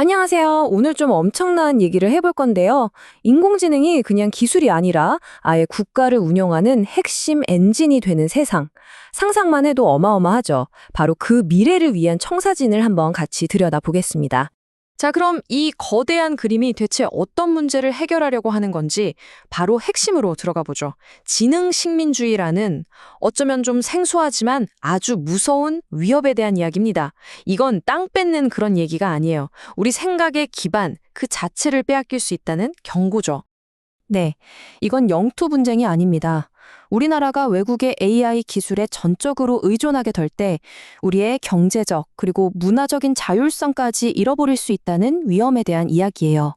안녕하세요. 오늘 좀 엄청난 얘기를 해볼 건데요. 인공지능이 그냥 기술이 아니라 아예 국가를 운영하는 핵심 엔진이 되는 세상. 상상만 해도 어마어마하죠. 바로 그 미래를 위한 청사진을 한번 같이 들여다보겠습니다. 자, 그럼 이 거대한 그림이 대체 어떤 문제를 해결하려고 하는 건지 바로 핵심으로 들어가 보죠. 지능 식민주의라는 어쩌면 좀 생소하지만 아주 무서운 위협에 대한 이야기입니다. 이건 땅 뺏는 그런 얘기가 아니에요. 우리 생각의 기반, 그 자체를 빼앗길 수 있다는 경고죠. 네, 이건 영토 분쟁이 아닙니다. 우리나라가 외국의 AI 기술에 전적으로 의존하게 될 때 우리의 경제적 그리고 문화적인 자율성까지 잃어버릴 수 있다는 위험에 대한 이야기예요.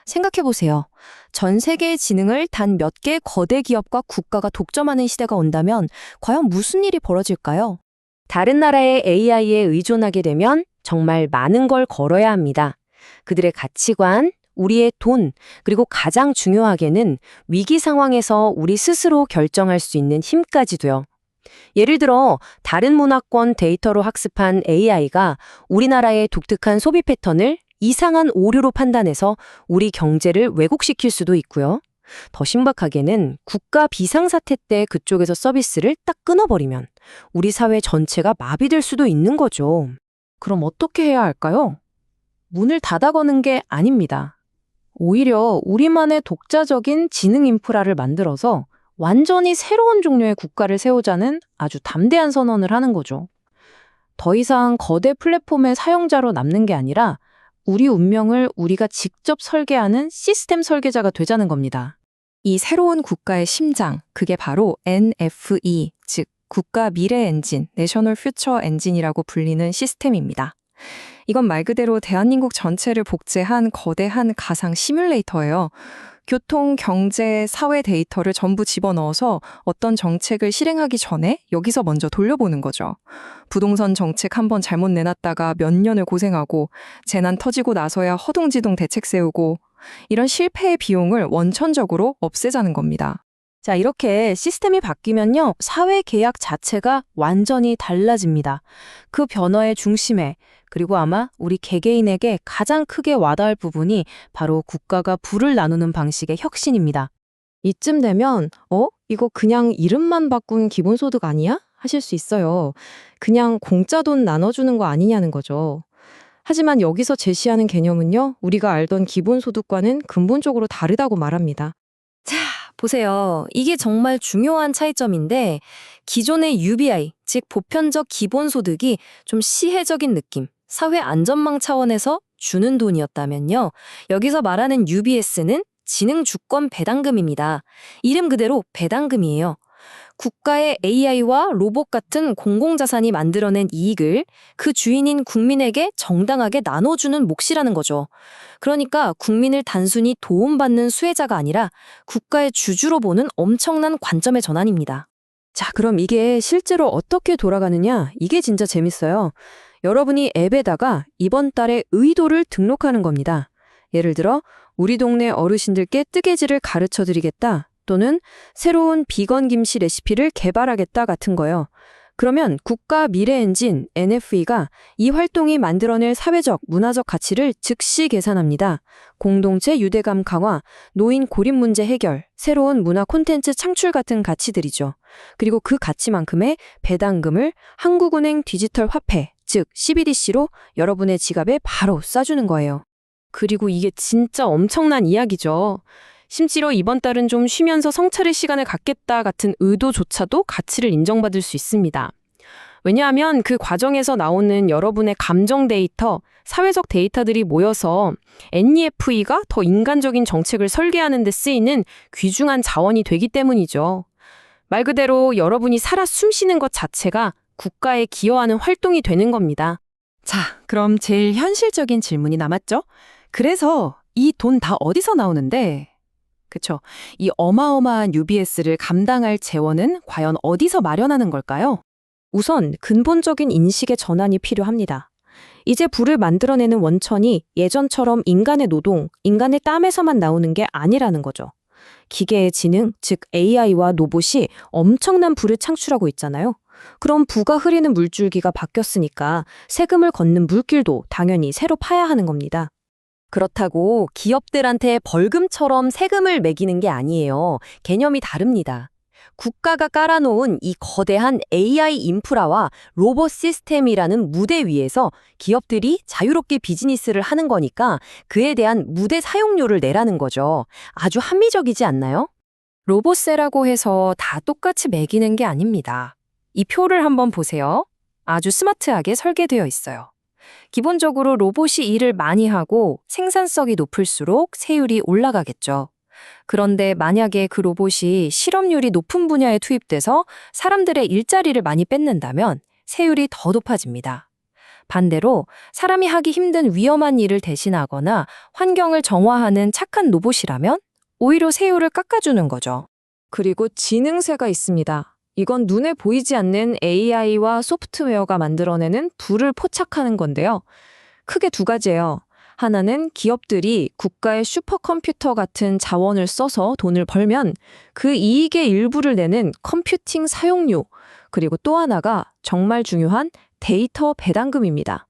생각해 보세요. 전 세계의 지능을 단 몇 개 거대 기업과 국가가 독점하는 시대가 온다면 과연 무슨 일이 벌어질까요? 다른 나라의 AI에 의존하게 되면 정말 많은 걸 걸어야 합니다. 그들의 가치관, 우리의 돈, 그리고 가장 중요하게는 위기 상황에서 우리 스스로 결정할 수 있는 힘까지도요. 예를 들어 다른 문화권 데이터로 학습한 AI가 우리나라의 독특한 소비 패턴을 이상한 오류로 판단해서 우리 경제를 왜곡시킬 수도 있고요. 더 신박하게는 국가 비상사태 때 그쪽에서 서비스를 딱 끊어버리면 우리 사회 전체가 마비될 수도 있는 거죠. 그럼 어떻게 해야 할까요? 문을 닫아거는 게 아닙니다. 오히려 우리만의 독자적인 지능 인프라를 만들어서 완전히 새로운 종류의 국가를 세우자는 아주 담대한 선언을 하는 거죠. 더 이상 거대 플랫폼의 사용자로 남는 게 아니라 우리 운명을 우리가 직접 설계하는 시스템 설계자가 되자는 겁니다. 이 새로운 국가의 심장, 그게 바로 NFE, 즉 국가 미래 엔진, 내셔널 퓨처 엔진이라고 불리는 시스템입니다. 이건 말 그대로 대한민국 전체를 복제한 거대한 가상 시뮬레이터예요. 교통, 경제, 사회 데이터를 전부 집어넣어서 어떤 정책을 실행하기 전에 여기서 먼저 돌려보는 거죠. 부동산 정책 한번 잘못 내놨다가 몇 년을 고생하고 재난 터지고 나서야 허둥지둥 대책 세우고 이런 실패의 비용을 원천적으로 없애자는 겁니다. 자, 이렇게 시스템이 바뀌면요, 사회 계약 자체가 완전히 달라집니다. 그 변화의 중심에, 그리고 아마 우리 개개인에게 가장 크게 와닿을 부분이 바로 국가가 부를 나누는 방식의 혁신입니다. 이쯤 되면, 이거 그냥 이름만 바꾼 기본소득 아니야? 하실 수 있어요. 그냥 공짜 돈 나눠주는 거 아니냐는 거죠. 하지만 여기서 제시하는 개념은요, 우리가 알던 기본소득과는 근본적으로 다르다고 말합니다. 보세요. 이게 정말 중요한 차이점인데 기존의 UBI, 즉 보편적 기본소득이 좀 시혜적인 느낌, 사회 안전망 차원에서 주는 돈이었다면요. 여기서 말하는 UBS는 지능 주권 배당금입니다. 이름 그대로 배당금이에요. 국가의 AI와 로봇 같은 공공자산이 만들어낸 이익을 그 주인인 국민에게 정당하게 나눠주는 몫이라는 거죠. 그러니까 국민을 단순히 도움받는 수혜자가 아니라 국가의 주주로 보는 엄청난 관점의 전환입니다. 자, 그럼 이게 실제로 어떻게 돌아가느냐? 이게 진짜 재밌어요. 여러분이 앱에다가 이번 달에 의도를 등록하는 겁니다. 예를 들어 우리 동네 어르신들께 뜨개질을 가르쳐 드리겠다. 또는 새로운 비건 김치 레시피를 개발하겠다 같은 거요. 그러면 국가 미래 엔진 NFE가 이 활동이 만들어낼 사회적, 문화적 가치를 즉시 계산합니다. 공동체 유대감 강화, 노인 고립 문제 해결, 새로운 문화 콘텐츠 창출 같은 가치들이죠. 그리고 그 가치만큼의 배당금을 한국은행 디지털 화폐, 즉 CBDC로 여러분의 지갑에 바로 쏴주는 거예요. 그리고 이게 진짜 엄청난 이야기죠. 심지어 이번 달은 좀 쉬면서 성찰의 시간을 갖겠다 같은 의도조차도 가치를 인정받을 수 있습니다. 왜냐하면 그 과정에서 나오는 여러분의 감정 데이터, 사회적 데이터들이 모여서 NEFE가 더 인간적인 정책을 설계하는 데 쓰이는 귀중한 자원이 되기 때문이죠. 말 그대로 여러분이 살아 숨쉬는 것 자체가 국가에 기여하는 활동이 되는 겁니다. 자, 그럼 제일 현실적인 질문이 남았죠? 그래서 이 돈 다 어디서 나오는데? 그쵸. 이 어마어마한 UBS를 감당할 재원은 과연 어디서 마련하는 걸까요? 우선 근본적인 인식의 전환이 필요합니다. 이제 불을 만들어내는 원천이 예전처럼 인간의 노동, 인간의 땀에서만 나오는 게 아니라는 거죠. 기계의 지능, 즉 AI와 로봇이 엄청난 불을 창출하고 있잖아요. 그럼 부가 흐리는 물줄기가 바뀌었으니까 세금을 걷는 물길도 당연히 새로 파야 하는 겁니다. 그렇다고 기업들한테 벌금처럼 세금을 매기는 게 아니에요. 개념이 다릅니다. 국가가 깔아놓은 이 거대한 AI 인프라와 로봇 시스템이라는 무대 위에서 기업들이 자유롭게 비즈니스를 하는 거니까 그에 대한 무대 사용료를 내라는 거죠. 아주 합리적이지 않나요? 로봇세라고 해서 다 똑같이 매기는 게 아닙니다. 이 표를 한번 보세요. 아주 스마트하게 설계되어 있어요. 기본적으로 로봇이 일을 많이 하고 생산성이 높을수록 세율이 올라가겠죠. 그런데 만약에 그 로봇이 실업률이 높은 분야에 투입돼서 사람들의 일자리를 많이 뺏는다면 세율이 더 높아집니다. 반대로 사람이 하기 힘든 위험한 일을 대신하거나 환경을 정화하는 착한 로봇이라면 오히려 세율을 깎아주는 거죠. 그리고 지능세가 있습니다. 이건 눈에 보이지 않는 AI와 소프트웨어가 만들어내는 부를 포착하는 건데요. 크게 두 가지예요. 하나는 기업들이 국가의 슈퍼컴퓨터 같은 자원을 써서 돈을 벌면 그 이익의 일부를 내는 컴퓨팅 사용료, 그리고 또 하나가 정말 중요한 데이터 배당금입니다.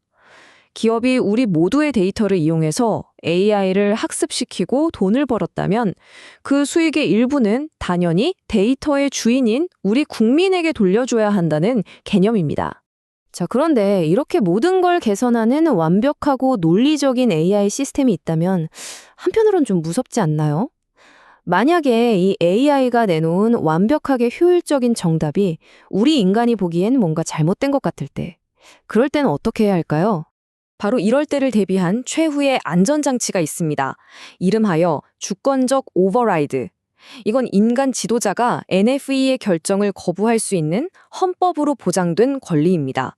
기업이 우리 모두의 데이터를 이용해서 AI를 학습시키고 돈을 벌었다면 그 수익의 일부는 당연히 데이터의 주인인 우리 국민에게 돌려줘야 한다는 개념입니다. 자, 그런데 이렇게 모든 걸 개선하는 완벽하고 논리적인 AI 시스템이 있다면 한편으론 좀 무섭지 않나요? 만약에 이 AI가 내놓은 완벽하게 효율적인 정답이 우리 인간이 보기엔 뭔가 잘못된 것 같을 때, 그럴 때는 어떻게 해야 할까요? 바로 이럴 때를 대비한 최후의 안전장치가 있습니다. 이름하여 주권적 오버라이드. 이건 인간 지도자가 NFE의 결정을 거부할 수 있는 헌법으로 보장된 권리입니다.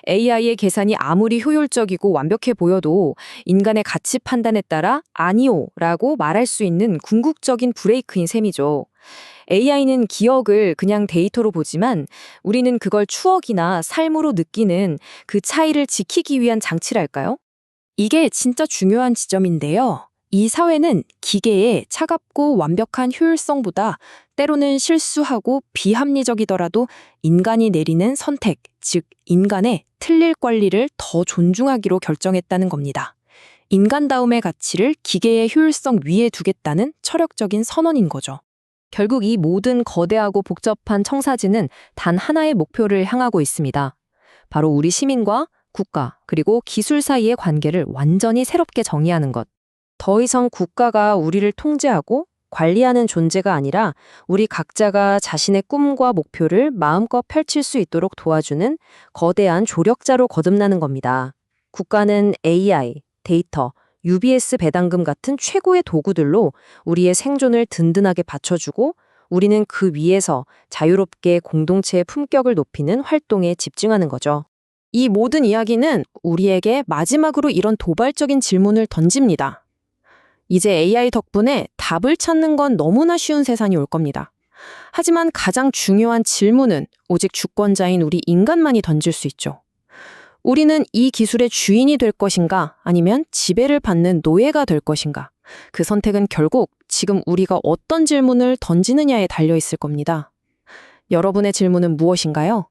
AI의 계산이 아무리 효율적이고 완벽해 보여도 인간의 가치 판단에 따라 아니오라고 말할 수 있는 궁극적인 브레이크인 셈이죠. AI는 기억을 그냥 데이터로 보지만 우리는 그걸 추억이나 삶으로 느끼는 그 차이를 지키기 위한 장치랄까요? 이게 진짜 중요한 지점인데요. 이 사회는 기계의 차갑고 완벽한 효율성보다 때로는 실수하고 비합리적이더라도 인간이 내리는 선택, 즉 인간의 틀릴 권리를 더 존중하기로 결정했다는 겁니다. 인간다움의 가치를 기계의 효율성 위에 두겠다는 철학적인 선언인 거죠. 결국 이 모든 거대하고 복잡한 청사진은 단 하나의 목표를 향하고 있습니다. 바로 우리 시민과 국가 그리고 기술 사이의 관계를 완전히 새롭게 정의하는 것. 더 이상 국가가 우리를 통제하고 관리하는 존재가 아니라 우리 각자가 자신의 꿈과 목표를 마음껏 펼칠 수 있도록 도와주는 거대한 조력자로 거듭나는 겁니다. 국가는 AI, 데이터, UBS 배당금 같은 최고의 도구들로 우리의 생존을 든든하게 받쳐주고 우리는 그 위에서 자유롭게 공동체의 품격을 높이는 활동에 집중하는 거죠. 이 모든 이야기는 우리에게 마지막으로 이런 도발적인 질문을 던집니다. 이제 AI 덕분에 답을 찾는 건 너무나 쉬운 세상이 올 겁니다. 하지만 가장 중요한 질문은 오직 주권자인 우리 인간만이 던질 수 있죠. 우리는 이 기술의 주인이 될 것인가 아니면 지배를 받는 노예가 될 것인가? 그 선택은 결국 지금 우리가 어떤 질문을 던지느냐에 달려 있을 겁니다. 여러분의 질문은 무엇인가요?